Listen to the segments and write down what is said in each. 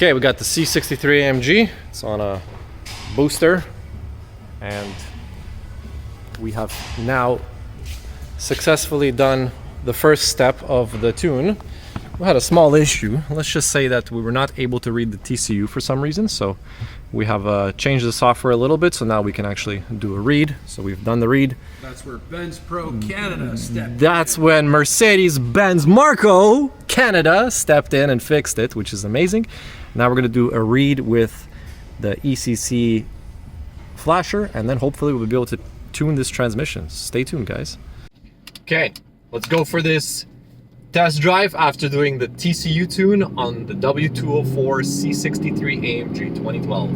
Okay, we got the C63 AMG. It's on a booster, and we have now successfully done the first step of the tune. We had a small issue. Let's just say that we were not able to read the TCU for some reason, so we have changed the software a little bit, so now we can actually do a read. So we've done the read. That's where Benz Pro Canada stepped in. That's when Mercedes-Benz Marco Canada stepped in and fixed it, which is amazing. Now we're going to do a read with the ECC flasher, and then hopefully we'll be able to tune this transmission. Stay tuned, guys. Okay, let's go for this test drive after doing the TCU tune on the W204 C63 AMG 2012.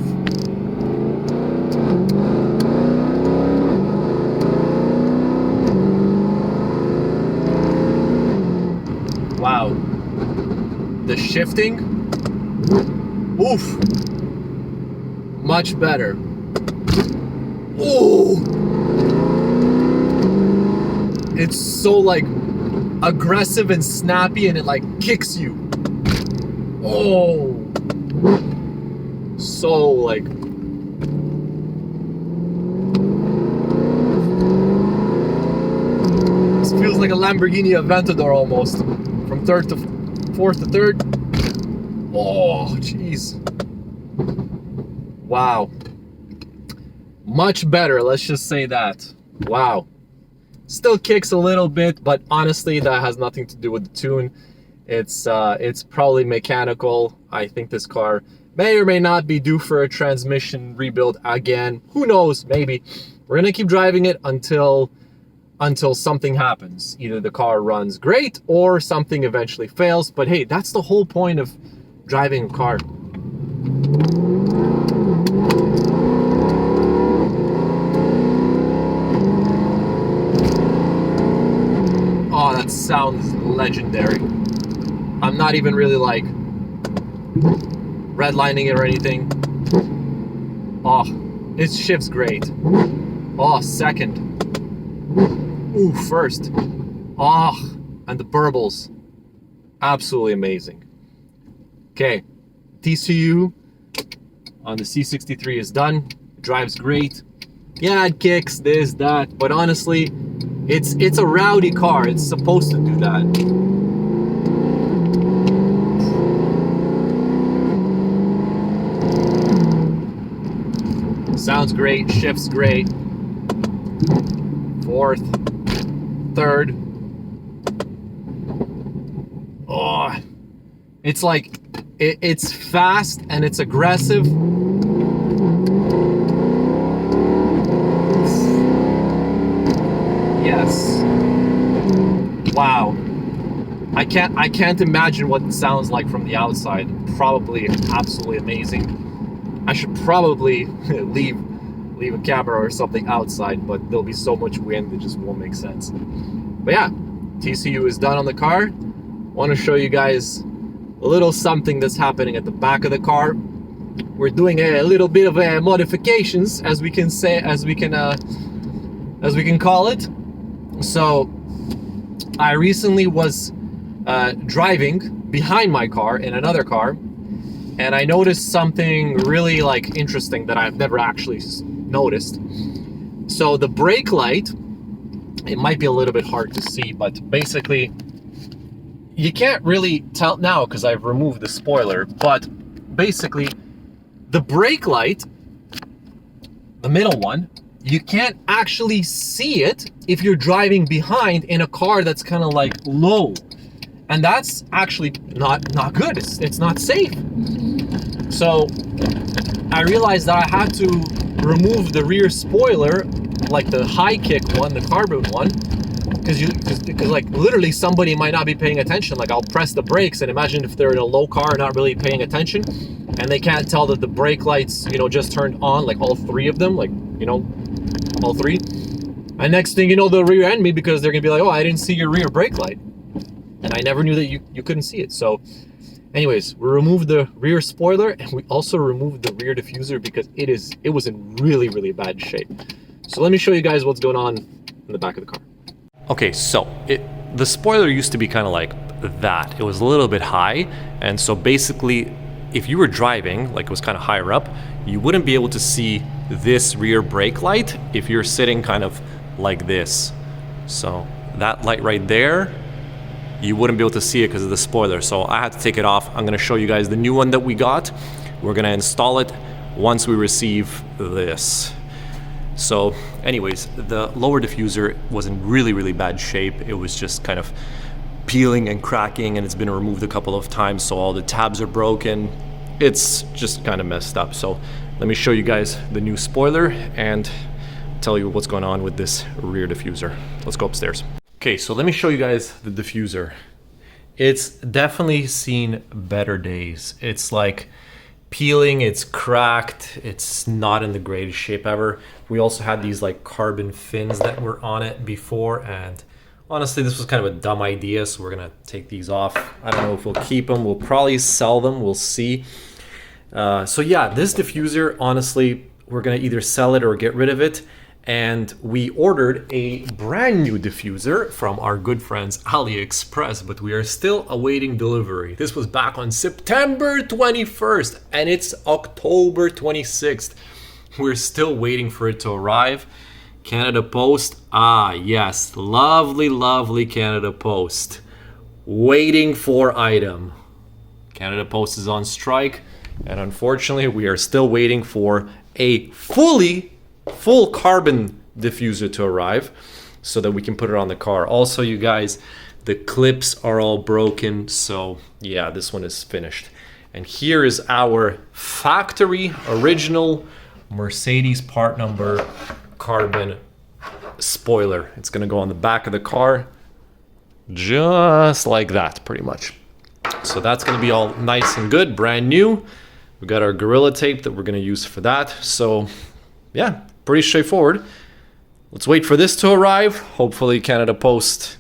Wow, the shifting, oof, much better. Ooh, it's so like aggressive and snappy, and it like kicks you. Oh, so like this feels like a Lamborghini Aventador almost, from third to fourth to third. Oh, jeez. Wow, much better, let's just say that. Wow. Still kicks a little bit, but honestly that has nothing to do with the tune. It's probably mechanical. I think this car may or may not be due for a transmission rebuild again. Who knows, maybe. We're gonna keep driving it until something happens. Either the car runs great or something eventually fails, but hey, that's the whole point of driving a car. Oh, that sounds legendary. I'm not even really like redlining it or anything. Oh, it shifts great. Oh, second. Ooh, first. Oh, and the burbles. Absolutely amazing. Okay, TCU on the C63 is done. It drives great. Yeah, it kicks, this, that, but honestly, it's a rowdy car. It's supposed to do that. Sounds great, shifts great. Fourth, third. Oh, it's like, it's fast and it's aggressive. Yes. Wow. I can't imagine what it sounds like from the outside. Probably absolutely amazing. I should probably leave a camera or something outside, but there'll be so much wind it just won't make sense. But yeah, TCU is done on the car. Want to show you guys a little something that's happening at the back of the car. We're doing a little bit of modifications, as we can call it. So I recently was driving behind my car in another car, and I noticed something really like interesting that I've never actually noticed. So the brake light, it might be a little bit hard to see, but basically you can't really tell now because I've removed the spoiler, but basically the brake light, the middle one, you can't actually see it if you're driving behind in a car that's kind of like low, and that's actually not good. It's not safe. So I realized that I had to remove the rear spoiler, like the high kick one, the carbon one, because like literally somebody might not be paying attention. Like I'll press the brakes, and imagine if they're in a low car not really paying attention, and they can't tell that the brake lights, you know, just turned on, like all three of them, like, you know, all three. And next thing you know, they'll rear end me because they're gonna be like, oh, I didn't see your rear brake light, and I never knew that you couldn't see it. So anyways, we removed the rear spoiler, and we also removed the rear diffuser because it was in really, really bad shape. So let me show you guys what's going on in the back of the car. Okay, so the spoiler used to be kind of like that. It was a little bit high, and so basically if you were driving, like it was kind of higher up, you wouldn't be able to see this rear brake light if you're sitting kind of like this. So that light right there, you wouldn't be able to see it because of the spoiler. So I had to take it off. I'm gonna show you guys the new one that we got. We're gonna install it once we receive this. So anyways, the lower diffuser was in really, really bad shape. It was just kind of peeling and cracking, and it's been removed a couple of times, so all the tabs are broken. It's just kind of messed up. So let me show you guys the new spoiler and tell you what's going on with this rear diffuser. Let's go upstairs. Okay, so let me show you guys the diffuser. It's definitely seen better days. It's like peeling, it's cracked, it's not in the greatest shape ever. We also had these like carbon fins that were on it before, and honestly, this was kind of a dumb idea, so we're gonna take these off. I don't know if we'll keep them. We'll probably sell them. We'll see. So yeah, this diffuser, honestly, we're gonna either sell it or get rid of it. And we ordered a brand new diffuser from our good friends AliExpress, but we are still awaiting delivery. This was back on September 21st, and it's October 26th. We're still waiting for it to arrive. Canada Post, ah yes, lovely, lovely Canada Post. Waiting for item. Canada Post is on strike, and unfortunately we are still waiting for a full carbon diffuser to arrive so that we can put it on the car. Also, you guys, the clips are all broken, so yeah, this one is finished. And here is our factory original Mercedes part number carbon spoiler. It's gonna go on the back of the car just like that, pretty much. So that's gonna be all nice and good, brand new. We got our Gorilla Tape that we're gonna use for that. So yeah, pretty straightforward. Let's wait for this to arrive. Hopefully Canada Post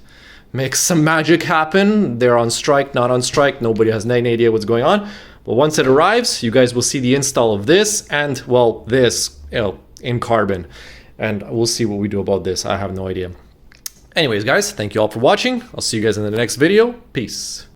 makes some magic happen. They're on strike, not on strike. Nobody has any idea what's going on. But once it arrives, you guys will see the install of this and, well, this, you know, in carbon. And we'll see what we do about this. I have no idea. Anyways, guys, thank you all for watching. I'll see you guys in the next video. Peace.